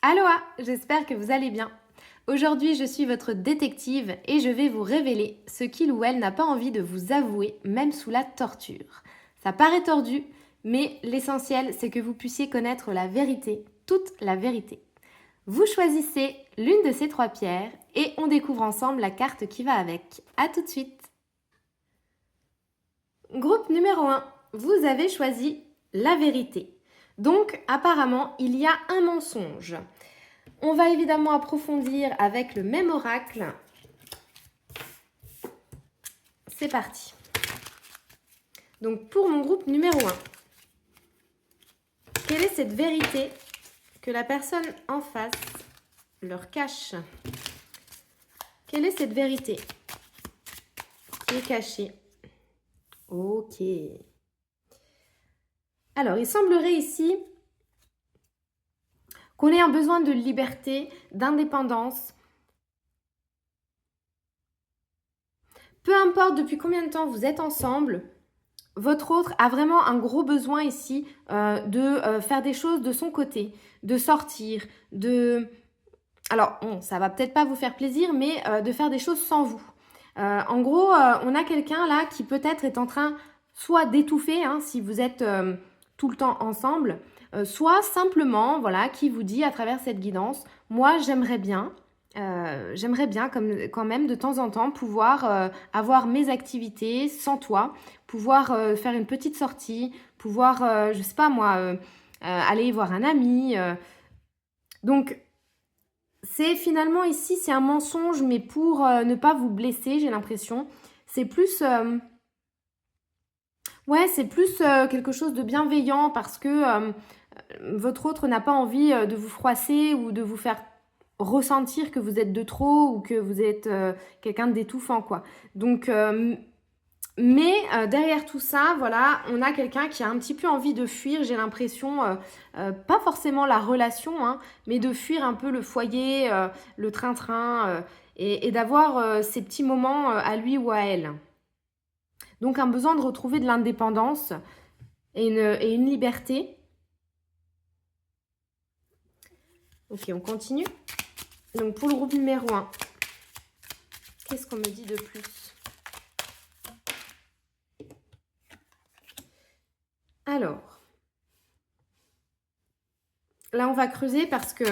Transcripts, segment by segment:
Aloha, j'espère que vous allez bien. Aujourd'hui, je suis votre détective et je vais vous révéler ce qu'il ou elle n'a pas envie de vous avouer, même sous la torture. Ça paraît tordu, mais l'essentiel, c'est que vous puissiez connaître la vérité, toute la vérité. Vous choisissez l'une de ces trois pierres et on découvre ensemble la carte qui va avec. A tout de suite. Groupe numéro 1, vous avez choisi la vérité. Donc, apparemment, il y a un mensonge. On va évidemment approfondir avec le même oracle. C'est parti. Donc pour mon groupe numéro 1, quelle est cette vérité que la personne en face leur cache? Quelle est cette vérité qui est cachée? Ok. Alors, il semblerait ici qu'on ait un besoin de liberté, d'indépendance. Peu importe depuis combien de temps vous êtes ensemble, votre autre a vraiment un gros besoin ici de faire des choses de son côté, de sortir, de... Alors, bon, ça va peut-être pas vous faire plaisir, mais de faire des choses sans vous. En gros, on a quelqu'un là qui peut-être est en train soit d'étouffer, hein, si vous êtes tout le temps ensemble, soit simplement, voilà, qui vous dit à travers cette guidance, moi j'aimerais bien quand même de temps en temps pouvoir avoir mes activités sans toi, pouvoir faire une petite sortie, pouvoir, je sais pas moi, aller voir un ami. Donc, c'est finalement ici, c'est un mensonge, mais pour ne pas vous blesser, j'ai l'impression. C'est plus... ouais, c'est plus quelque chose de bienveillant parce que votre autre n'a pas envie de vous froisser ou de vous faire ressentir que vous êtes de trop ou que vous êtes quelqu'un d'étouffant, quoi. Donc, mais derrière tout ça, voilà, on a quelqu'un qui a un petit peu envie de fuir, j'ai l'impression, pas forcément la relation, hein, mais de fuir un peu le foyer, le train-train, et d'avoir ces petits moments à lui ou à elle. Donc un besoin de retrouver de l'indépendance et une liberté. Ok, on continue. Donc pour le groupe numéro 1, qu'est-ce qu'on me dit de plus? Alors, là on va creuser parce que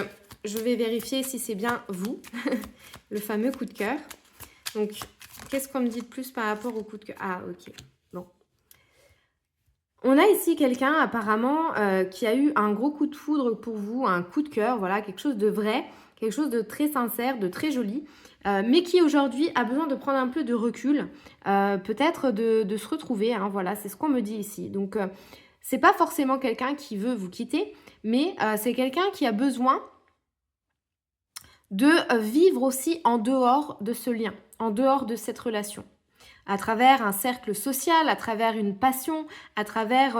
je vais vérifier si c'est bien vous, le fameux coup de cœur. Donc, qu'est-ce qu'on me dit de plus par rapport au coup de cœur? Ah, ok, bon. On a ici quelqu'un apparemment qui a eu un gros coup de foudre pour vous, un coup de cœur, voilà, quelque chose de vrai, quelque chose de très sincère, de très joli, mais qui aujourd'hui a besoin de prendre un peu de recul, peut-être de se retrouver, hein, voilà, c'est ce qu'on me dit ici. Donc, c'est pas forcément quelqu'un qui veut vous quitter, mais c'est quelqu'un qui a besoin de vivre aussi en dehors de ce lien, en dehors de cette relation. À travers un cercle social, à travers une passion, à travers,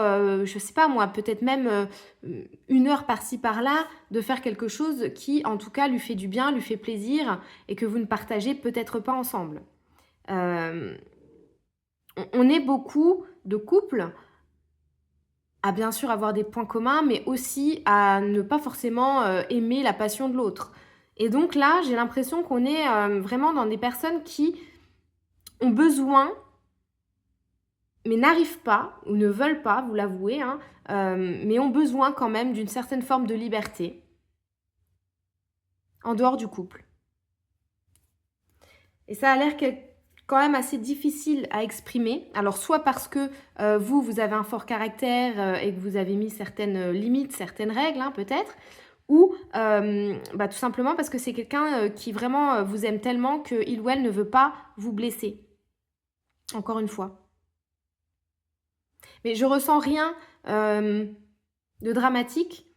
je sais pas moi, peut-être même une heure par-ci par-là, de faire quelque chose qui, en tout cas, lui fait du bien, lui fait plaisir, et que vous ne partagez peut-être pas ensemble. On est beaucoup de couples à bien sûr avoir des points communs, mais aussi à ne pas forcément aimer la passion de l'autre. Et donc là, j'ai l'impression qu'on est vraiment dans des personnes qui ont besoin, mais n'arrivent pas, ou ne veulent pas, vous l'avouez, hein, mais ont besoin quand même d'une certaine forme de liberté en dehors du couple. Et ça a l'air quand même assez difficile à exprimer. Alors soit parce que vous avez un fort caractère et que vous avez mis certaines limites, certaines règles, hein, peut-être, ou tout simplement parce que c'est quelqu'un qui vraiment vous aime tellement qu'il ou elle ne veut pas vous blesser. Encore une fois. Mais je ressens rien de dramatique.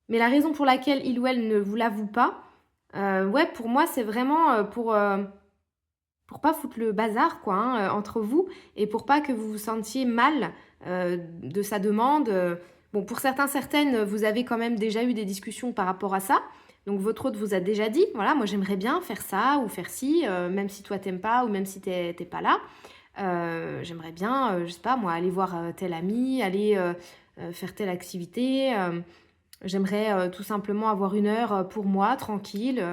Mais la raison pour laquelle il ou elle ne vous l'avoue pas, ouais, pour moi, c'est vraiment pour pas foutre le bazar, quoi, hein, entre vous, et pour pas que vous vous sentiez mal de sa demande. Bon, pour certains, certaines, vous avez quand même déjà eu des discussions par rapport à ça. Donc votre autre vous a déjà dit, voilà, moi j'aimerais bien faire ça ou faire ci, même si toi t'aimes pas ou même si t'es pas là. J'aimerais bien, je sais pas moi, aller voir tel ami, aller faire telle activité. J'aimerais tout simplement avoir 1 heure pour moi, tranquille.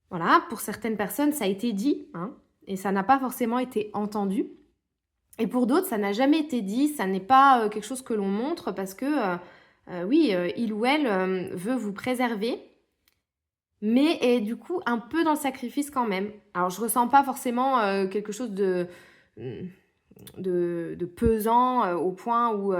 Voilà, pour certaines personnes, ça a été dit, hein, et ça n'a pas forcément été entendu. Et pour d'autres, ça n'a jamais été dit, ça n'est pas quelque chose que l'on montre parce que, oui, il ou elle veut vous préserver, mais est du coup un peu dans le sacrifice quand même. Alors, je ressens pas forcément quelque chose de pesant au point où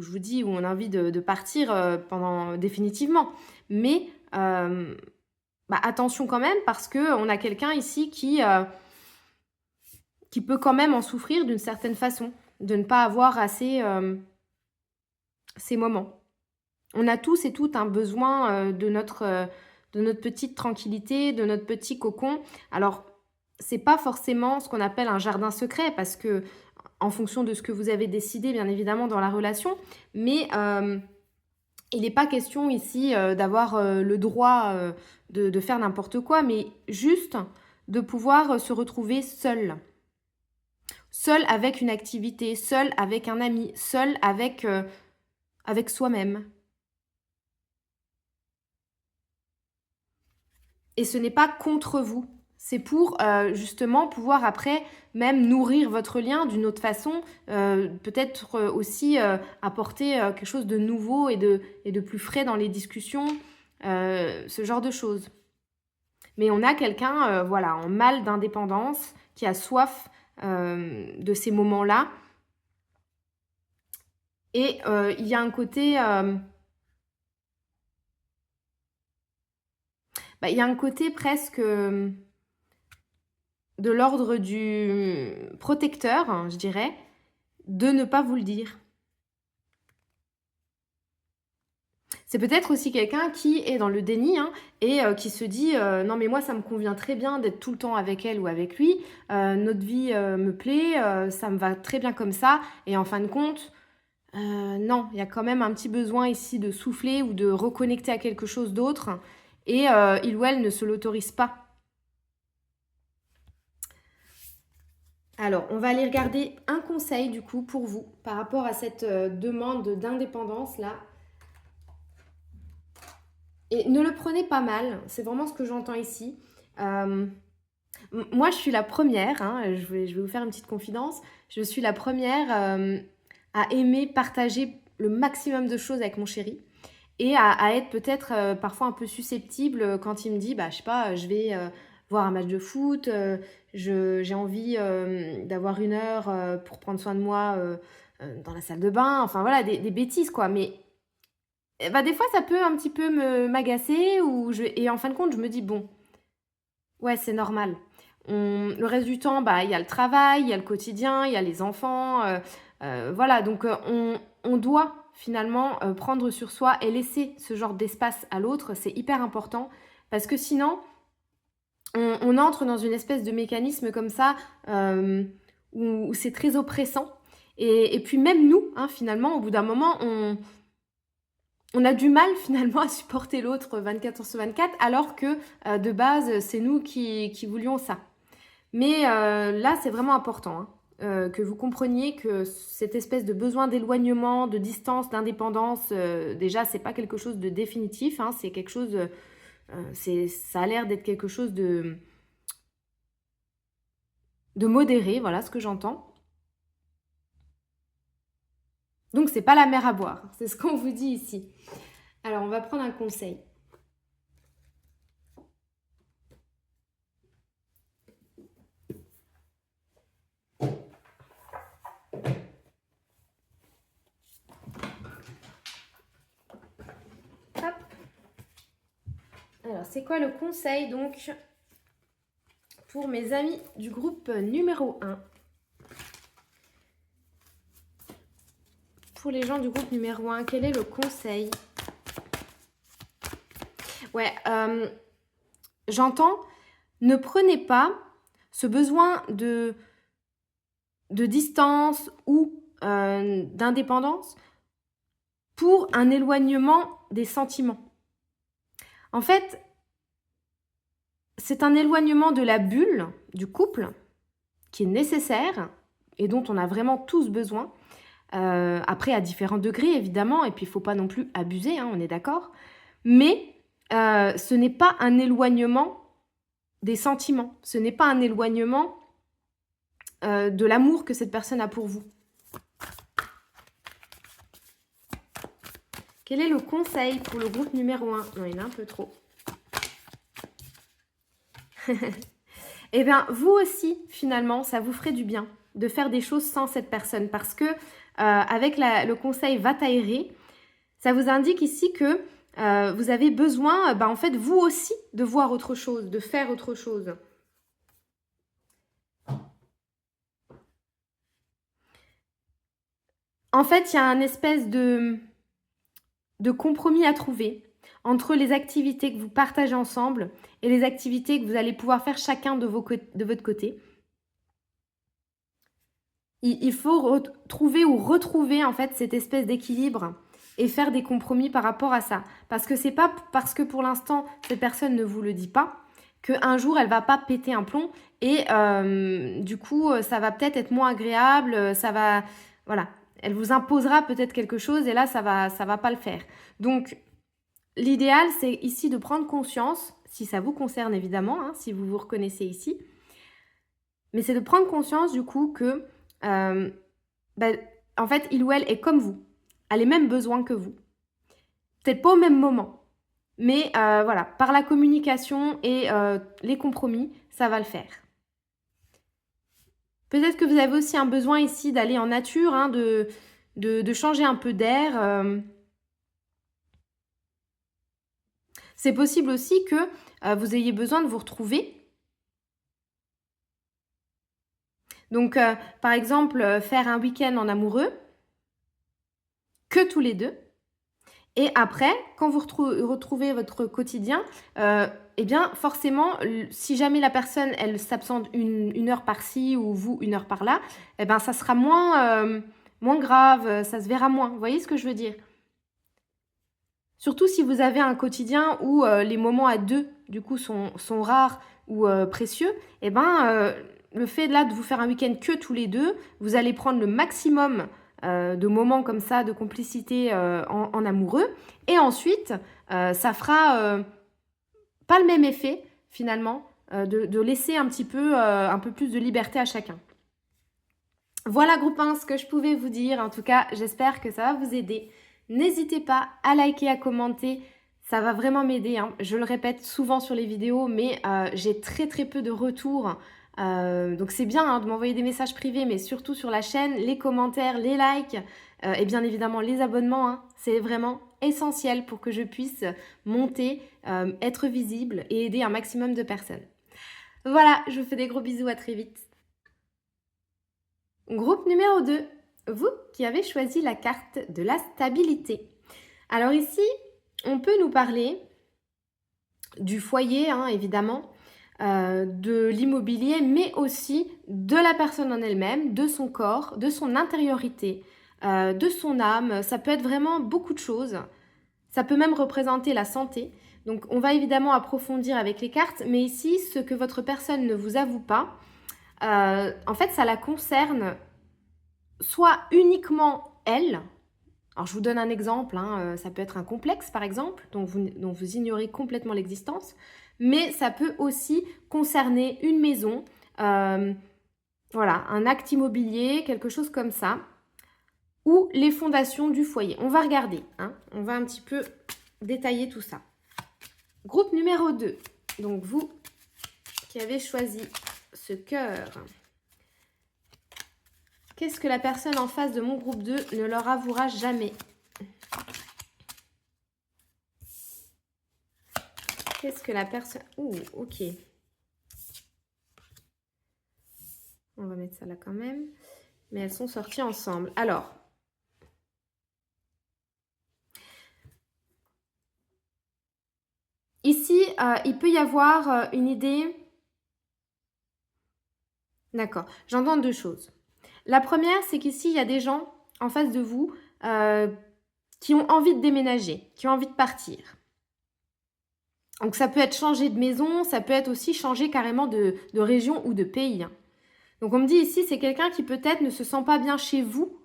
je vous dis, où on a envie de partir pendant définitivement. Mais bah, attention quand même parce qu'on a quelqu'un ici qui peut quand même en souffrir d'une certaine façon, de ne pas avoir assez ces moments. On a tous et toutes un besoin de notre petite tranquillité, de notre petit cocon. Alors, c'est pas forcément ce qu'on appelle un jardin secret parce que, en fonction de ce que vous avez décidé, bien évidemment, dans la relation, mais il n'est pas question ici d'avoir le droit de faire n'importe quoi, mais juste de pouvoir se retrouver seul. Seul avec une activité, seul avec un ami, seul avec soi-même. Et ce n'est pas contre vous. C'est pour justement pouvoir après même nourrir votre lien d'une autre façon, peut-être aussi apporter quelque chose de nouveau et de plus frais dans les discussions, ce genre de choses. Mais on a quelqu'un voilà, en mal d'indépendance qui a soif de ces moments-là. Et il y a un côté... il y a un côté presque de l'ordre du protecteur, hein, je dirais, de ne pas vous le dire. C'est peut-être aussi quelqu'un qui est dans le déni hein, et qui se dit non mais moi ça me convient très bien d'être tout le temps avec elle ou avec lui, notre vie me plaît, ça me va très bien comme ça et en fin de compte, non, il y a quand même un petit besoin ici de souffler ou de reconnecter à quelque chose d'autre et il ou elle ne se l'autorise pas. Alors, on va aller regarder un conseil du coup pour vous par rapport à cette demande d'indépendance là. Et ne le prenez pas mal, c'est vraiment ce que j'entends ici. Moi, je suis la première, hein, je vais vous faire une petite confidence, je suis la première à aimer partager le maximum de choses avec mon chéri et à être peut-être parfois un peu susceptible quand il me dit, bah, je sais pas, je vais voir un match de foot, j'ai envie d'avoir 1 heure pour prendre soin de moi dans la salle de bain, enfin voilà, des bêtises quoi, mais bah, des fois ça peut un petit peu m'agacer et en fin de compte je me dis, bon, ouais c'est normal. Le reste du temps, bah, il y a le travail, il y a le quotidien, il y a les enfants, voilà, donc on doit finalement prendre sur soi et laisser ce genre d'espace à l'autre, c'est hyper important parce que sinon, on entre dans une espèce de mécanisme comme ça où c'est très oppressant. Et puis même nous, hein, finalement, au bout d'un moment, on a du mal finalement à supporter l'autre 24 heures sur 24 alors que de base, c'est nous qui voulions ça. Mais là, c'est vraiment important hein, que vous compreniez que cette espèce de besoin d'éloignement, de distance, d'indépendance, déjà, c'est pas quelque chose de définitif, hein, c'est quelque chose, ça a l'air d'être quelque chose de modéré, voilà ce que j'entends. Donc, c'est pas la mer à boire, c'est ce qu'on vous dit ici. Alors, on va prendre un conseil. Hop. Alors, c'est quoi le conseil donc pour mes amis du groupe numéro 1? Pour les gens du groupe numéro 1, quel est le conseil? Ouais, j'entends, ne prenez pas ce besoin de distance ou d'indépendance pour un éloignement des sentiments. En fait, c'est un éloignement de la bulle du couple qui est nécessaire et dont on a vraiment tous besoin. Après, à différents degrés, évidemment, et puis il ne faut pas non plus abuser, hein, on est d'accord. Mais ce n'est pas un éloignement des sentiments. Ce n'est pas un éloignement de l'amour que cette personne a pour vous. Quel est le conseil pour le groupe numéro 1? Non, il y en a un peu trop. Eh bien, vous aussi, finalement, ça vous ferait du bien de faire des choses sans cette personne. Parce que avec le conseil va t'aérer, ça vous indique ici que vous avez besoin, en fait, vous aussi, de voir autre chose, de faire autre chose. En fait, il y a un espèce de compromis à trouver entre les activités que vous partagez ensemble et les activités que vous allez pouvoir faire chacun de votre côté. Il faut trouver ou retrouver en fait cette espèce d'équilibre et faire des compromis par rapport à ça. Parce que c'est pas parce que pour l'instant cette personne ne vous le dit pas qu'un jour elle va pas péter un plomb et du coup ça va peut-être être moins agréable, ça va, voilà, elle vous imposera peut-être quelque chose et là ça va pas le faire. Donc l'idéal c'est ici de prendre conscience, si ça vous concerne évidemment, hein, si vous vous reconnaissez ici, mais c'est de prendre conscience du coup que en fait, il ou elle est comme vous, a les mêmes besoins que vous. Peut-être pas au même moment, mais voilà, par la communication et les compromis, ça va le faire. Peut-être que vous avez aussi un besoin ici d'aller en nature, hein, de changer un peu d'air. C'est possible aussi que vous ayez besoin de vous retrouver. Donc, par exemple, faire un week-end en amoureux, que tous les deux. Et après, quand vous retrouvez votre quotidien, eh bien, forcément, si jamais la personne, elle s'absente une heure par-ci ou vous, une heure par-là, eh ben, ça sera moins grave, ça se verra moins. Vous voyez ce que je veux dire? Surtout si vous avez un quotidien où les moments à deux, du coup, sont rares ou précieux, eh ben, le fait là de vous faire un week-end que tous les deux, vous allez prendre le maximum de moments comme ça, de complicité en amoureux. Et ensuite, ça fera pas le même effet, finalement, de laisser un peu plus de liberté à chacun. Voilà, groupe 1, ce que je pouvais vous dire. En tout cas, j'espère que ça va vous aider. N'hésitez pas à liker, à commenter. Ça va vraiment m'aider, hein. Je le répète souvent sur les vidéos, mais j'ai très très peu de retours. Donc c'est bien, hein, de m'envoyer des messages privés, mais surtout sur la chaîne, les commentaires, les likes et bien évidemment les abonnements, hein. C'est vraiment essentiel pour que je puisse monter, être visible et aider un maximum de personnes. Voilà, je vous fais des gros bisous, à très vite. Groupe numéro 2, vous qui avez choisi la carte de la stabilité. Alors ici, on peut nous parler du foyer, hein, évidemment, de l'immobilier, mais aussi de la personne en elle-même, de son corps, de son intériorité, de son âme. Ça peut être vraiment beaucoup de choses. Ça peut même représenter la santé. Donc on va évidemment approfondir avec les cartes, mais ici, ce que votre personne ne vous avoue pas, en fait, ça la concerne soit uniquement elle. Alors, je vous donne un exemple, hein, ça peut être un complexe, par exemple, dont vous ignorez complètement l'existence, mais ça peut aussi concerner une maison, voilà, un acte immobilier, quelque chose comme ça, ou les fondations du foyer. On va regarder, hein, on va un petit peu détailler tout ça. Groupe numéro 2, donc vous qui avez choisi ce cœur. Qu'est-ce que la personne en face de mon groupe 2 ne leur avouera jamais? Qu'est-ce que la personne... Ouh, ok. On va mettre ça là quand même. Mais elles sont sorties ensemble. Alors. Ici, il peut y avoir une idée... D'accord. J'entends deux choses. La première, c'est qu'ici, il y a des gens en face de vous qui ont envie de déménager, qui ont envie de partir. Donc ça peut être changer de maison, ça peut être aussi changer carrément de région ou de pays. Donc on me dit ici, c'est quelqu'un qui peut-être ne se sent pas bien chez vous,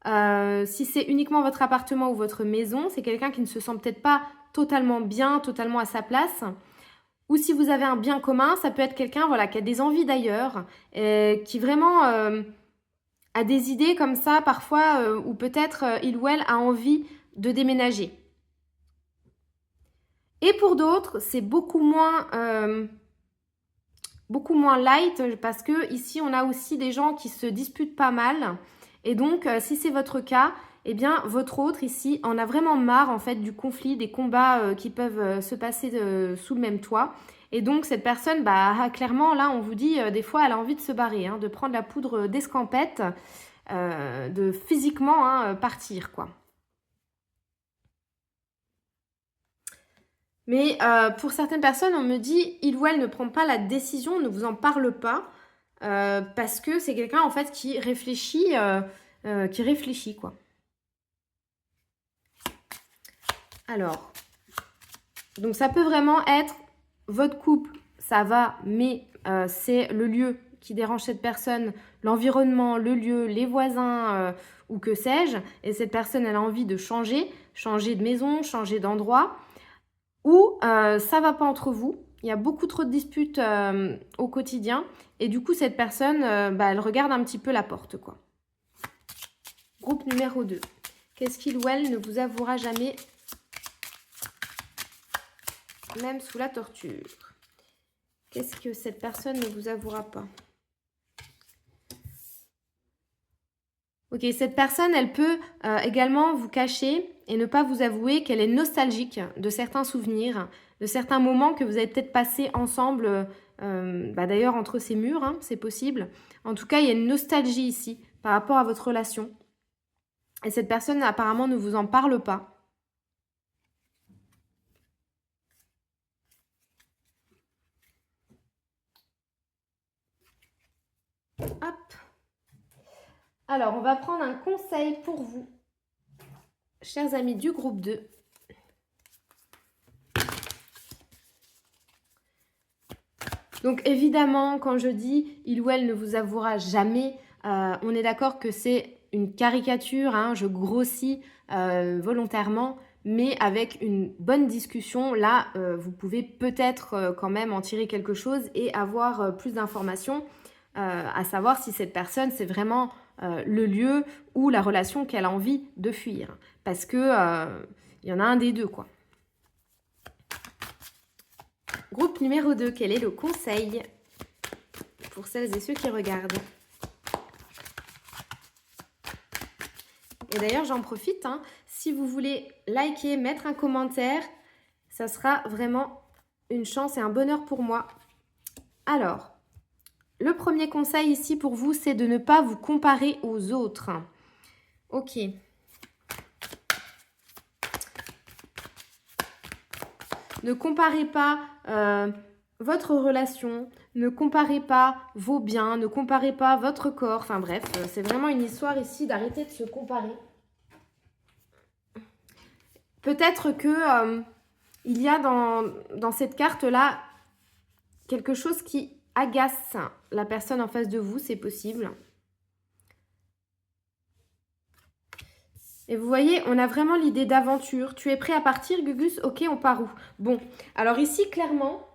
Si c'est uniquement votre appartement ou votre maison, c'est quelqu'un qui ne se sent peut-être pas totalement bien, totalement à sa place. Ou si vous avez un bien commun, ça peut être quelqu'un voilà, qui a des envies d'ailleurs, qui vraiment a des idées comme ça parfois, ou peut-être il ou elle a envie de déménager. Et pour d'autres, c'est beaucoup moins light parce que ici on a aussi des gens qui se disputent pas mal. Et donc, si c'est votre cas, eh bien, votre autre ici en a vraiment marre en fait du conflit, des combats qui peuvent se passer sous le même toit. Et donc, cette personne, bah, clairement, là, on vous dit, des fois, elle a envie de se barrer, hein, de prendre la poudre d'escampette, de physiquement partir, quoi. Mais pour certaines personnes, on me dit, il ou elle ne prend pas la décision, ne vous en parle pas, parce que c'est quelqu'un en fait qui réfléchit quoi. Alors, donc ça peut vraiment être votre couple, ça va, mais c'est le lieu qui dérange cette personne, l'environnement, le lieu, les voisins ou que sais-je, et cette personne elle a envie de changer de maison, changer d'endroit. Ou ça va pas entre vous, il y a beaucoup trop de disputes au quotidien et du coup cette personne, elle regarde un petit peu la porte quoi. Groupe numéro 2. Qu'est-ce qu'il ou elle ne vous avouera jamais, même sous la torture? Qu'est-ce que cette personne ne vous avouera pas? Ok, cette personne, elle peut également vous cacher et ne pas vous avouer qu'elle est nostalgique de certains souvenirs, de certains moments que vous avez peut-être passés ensemble, d'ailleurs entre ces murs, hein, c'est possible. En tout cas, il y a une nostalgie ici par rapport à votre relation. Et cette personne apparemment ne vous en parle pas. Hop. Alors, on va prendre un conseil pour vous, chers amis du groupe 2. Donc évidemment, quand je dis il ou elle ne vous avouera jamais, on est d'accord que c'est une caricature, hein, je grossis volontairement, mais avec une bonne discussion, là, vous pouvez peut-être quand même en tirer quelque chose et avoir plus d'informations, à savoir si cette personne, c'est vraiment le lieu ou la relation qu'elle a envie de fuir. Parce que il y en a un des deux, quoi. Groupe numéro 2, quel est le conseil pour celles et ceux qui regardent? Et d'ailleurs, j'en profite, hein, si vous voulez liker, mettre un commentaire, ça sera vraiment une chance et un bonheur pour moi. Alors, le premier conseil ici pour vous, c'est de ne pas vous comparer aux autres. Ok. Ne comparez pas votre relation, ne comparez pas vos biens, ne comparez pas votre corps. Enfin bref, c'est vraiment une histoire ici d'arrêter de se comparer. Peut-être que il y a dans cette carte-là quelque chose qui agace la personne en face de vous, c'est possible. Et vous voyez, on a vraiment l'idée d'aventure. Tu es prêt à partir, Gugus? Ok, on part où? Bon, alors ici, clairement,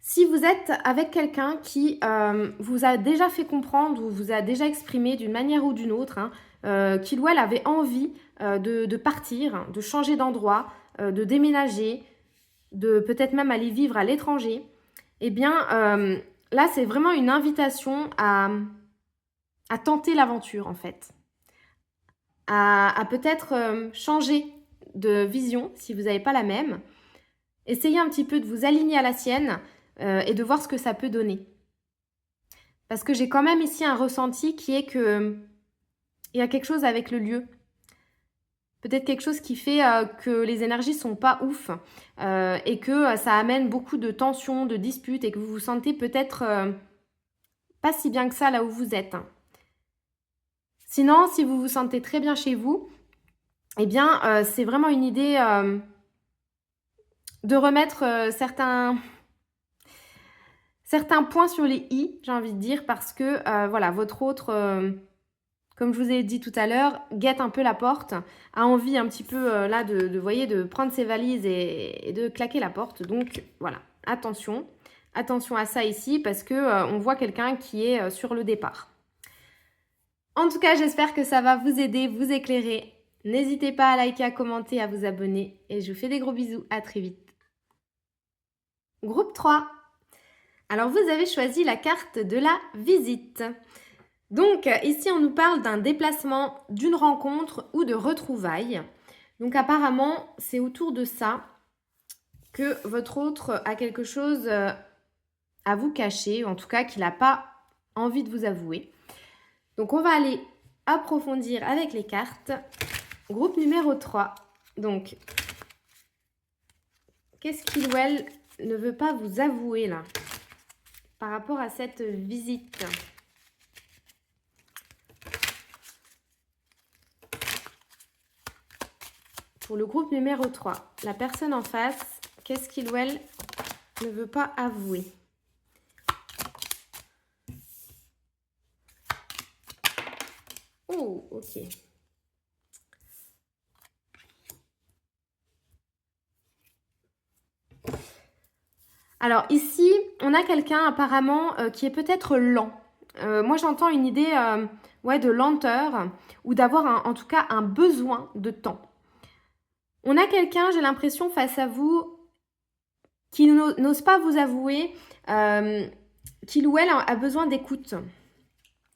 si vous êtes avec quelqu'un qui vous a déjà fait comprendre ou vous a déjà exprimé d'une manière ou d'une autre, hein, qu'il ou elle avait envie de partir, de changer d'endroit, de déménager, de peut-être même aller vivre à l'étranger, eh bien, là, c'est vraiment une invitation à tenter l'aventure, en fait. À peut-être changer de vision si vous n'avez pas la même. Essayez un petit peu de vous aligner à la sienne et de voir ce que ça peut donner. Parce que j'ai quand même ici un ressenti qui est que il y a quelque chose avec le lieu. Peut-être quelque chose qui fait que les énergies sont pas ouf et que ça amène beaucoup de tensions, de disputes et que vous vous sentez peut-être pas si bien que ça là où vous êtes. Sinon, si vous vous sentez très bien chez vous, eh bien, c'est vraiment une idée de remettre certains points sur les i, j'ai envie de dire, parce que voilà, votre autre comme je vous ai dit tout à l'heure, guette un peu la porte, a envie un petit peu là de prendre ses valises et de claquer la porte. Donc voilà, attention à ça ici parce que on voit quelqu'un qui est sur le départ. En tout cas, j'espère que ça va vous aider, vous éclairer. N'hésitez pas à liker, à commenter, à vous abonner et je vous fais des gros bisous. À très vite. Groupe 3. Alors vous avez choisi la carte de la visite. Donc ici on nous parle d'un déplacement, d'une rencontre ou de retrouvailles. Donc apparemment c'est autour de ça que votre autre a quelque chose à vous cacher, en tout cas qu'il n'a pas envie de vous avouer. Donc on va aller approfondir avec les cartes. Groupe numéro 3. Donc qu'est-ce qu'il ou elle ne veut pas vous avouer là par rapport à cette visite ? Pour le groupe numéro 3, la personne en face, qu'est-ce qu'il ou elle ne veut pas avouer? Oh, ok. Alors ici, on a quelqu'un apparemment qui est peut-être lent. Moi, j'entends une idée de lenteur ou d'avoir en tout cas un besoin de temps. On a quelqu'un, j'ai l'impression, face à vous qui n'ose pas vous avouer qu'il ou elle a besoin d'écoute,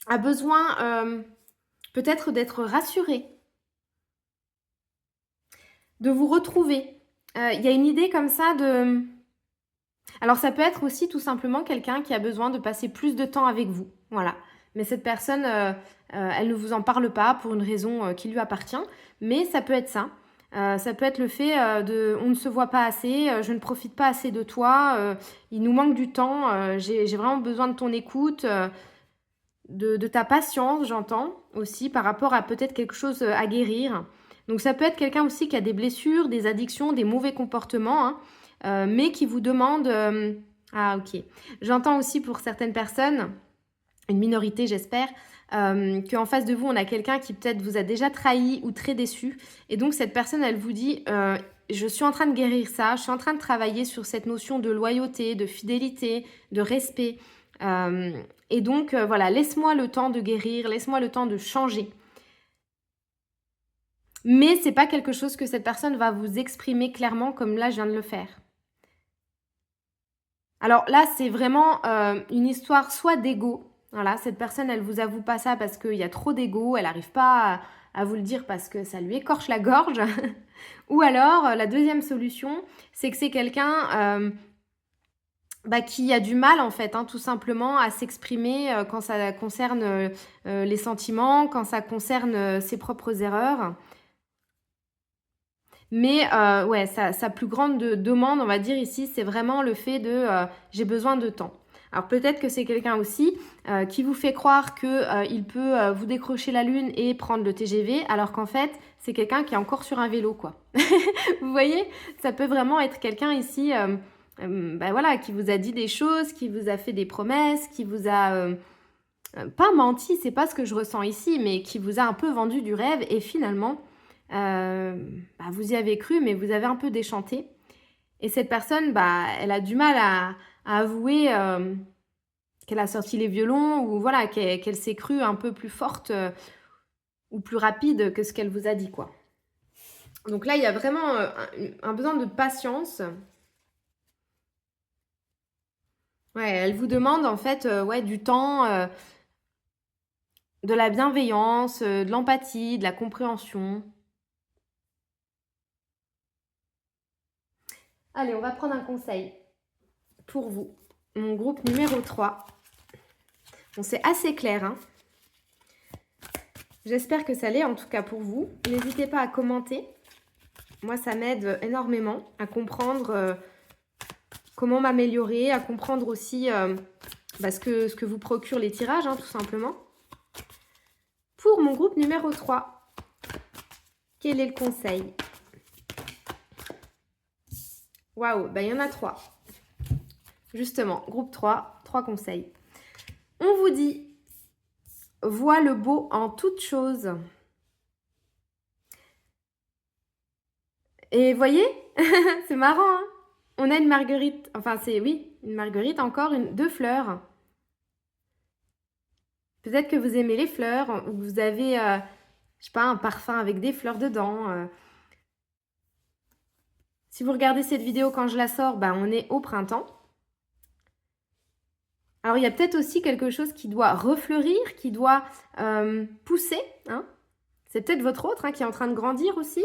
a besoin peut-être d'être rassuré, de vous retrouver. Il y a une idée comme ça de... Alors ça peut être aussi tout simplement quelqu'un qui a besoin de passer plus de temps avec vous, voilà. Mais cette personne, elle ne vous en parle pas pour une raison qui lui appartient, mais ça peut être ça. Ça peut être le fait de on ne se voit pas assez, je ne profite pas assez de toi, il nous manque du temps, j'ai vraiment besoin de ton écoute, de ta patience, j'entends aussi, par rapport à peut-être quelque chose à guérir. Donc ça peut être quelqu'un aussi qui a des blessures, des addictions, des mauvais comportements, hein, mais qui vous demande... Ah ok, j'entends aussi pour certaines personnes, une minorité j'espère, qu'en face de vous, on a quelqu'un qui peut-être vous a déjà trahi ou très déçu. Et donc, cette personne, elle vous dit, je suis en train de guérir ça, je suis en train de travailler sur cette notion de loyauté, de fidélité, de respect. Et donc, voilà, laisse-moi le temps de guérir, laisse-moi le temps de changer. Mais c'est pas quelque chose que cette personne va vous exprimer clairement comme là, je viens de le faire. Alors là, c'est vraiment une histoire soit d'ego. Voilà, cette personne, elle vous avoue pas ça parce qu'il y a trop d'ego, elle n'arrive pas à vous le dire parce que ça lui écorche la gorge. Ou alors, la deuxième solution, c'est que c'est quelqu'un qui a du mal, en fait, hein, tout simplement, à s'exprimer quand ça concerne les sentiments, quand ça concerne ses propres erreurs. Mais ouais, sa plus grande demande, on va dire ici, c'est vraiment le fait de j'ai besoin de temps. Alors peut-être que c'est quelqu'un aussi qui vous fait croire qu'il peut vous décrocher la lune et prendre le TGV, alors qu'en fait, c'est quelqu'un qui est encore sur un vélo, quoi. Vous voyez, ça peut vraiment être quelqu'un ici voilà, qui vous a dit des choses, qui vous a fait des promesses, qui vous a pas menti, c'est pas ce que je ressens ici, mais qui vous a un peu vendu du rêve et finalement... vous y avez cru, mais vous avez un peu déchanté. Et cette personne, elle a du mal à avouer qu'elle a sorti les violons ou voilà, qu'elle s'est crue un peu plus forte ou plus rapide que ce qu'elle vous a dit, quoi. Donc là, il y a vraiment un besoin de patience. Ouais, elle vous demande en fait du temps, de la bienveillance, de l'empathie, de la compréhension. Allez, on va prendre un conseil pour vous. Mon groupe numéro 3. Bon, c'est assez clair, hein. J'espère que ça l'est, en tout cas pour vous. N'hésitez pas à commenter. Moi, ça m'aide énormément à comprendre comment m'améliorer, à comprendre aussi ce que vous procurent les tirages, hein, tout simplement. Pour mon groupe numéro 3, quel est le conseil? Waouh, il y en a 3. Justement, groupe 3, 3 conseils. On vous dit Vois le beau en toute chose. Et voyez, c'est marrant, hein? On a une marguerite, enfin c'est, oui, une marguerite encore, deux fleurs. Peut-être que vous aimez les fleurs, ou que vous avez, je sais pas, un parfum avec des fleurs dedans. Si vous regardez cette vidéo quand je la sors, ben, on est au printemps. Alors, il y a peut-être aussi quelque chose qui doit refleurir, qui doit pousser. Hein. C'est peut-être votre autre qui est en train de grandir aussi.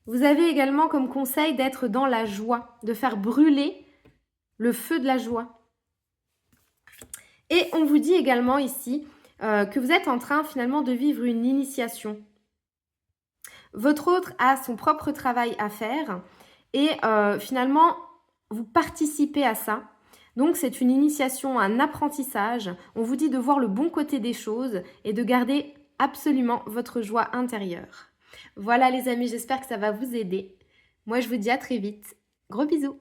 Vous avez également comme conseil d'être dans la joie, de faire brûler le feu de la joie. Et on vous dit également ici que vous êtes en train finalement de vivre une initiation. Votre autre a son propre travail à faire et finalement, vous participez à ça. Donc, c'est une initiation, un apprentissage. On vous dit de voir le bon côté des choses et de garder absolument votre joie intérieure. Voilà les amis, j'espère que ça va vous aider. Moi, je vous dis à très vite. Gros bisous!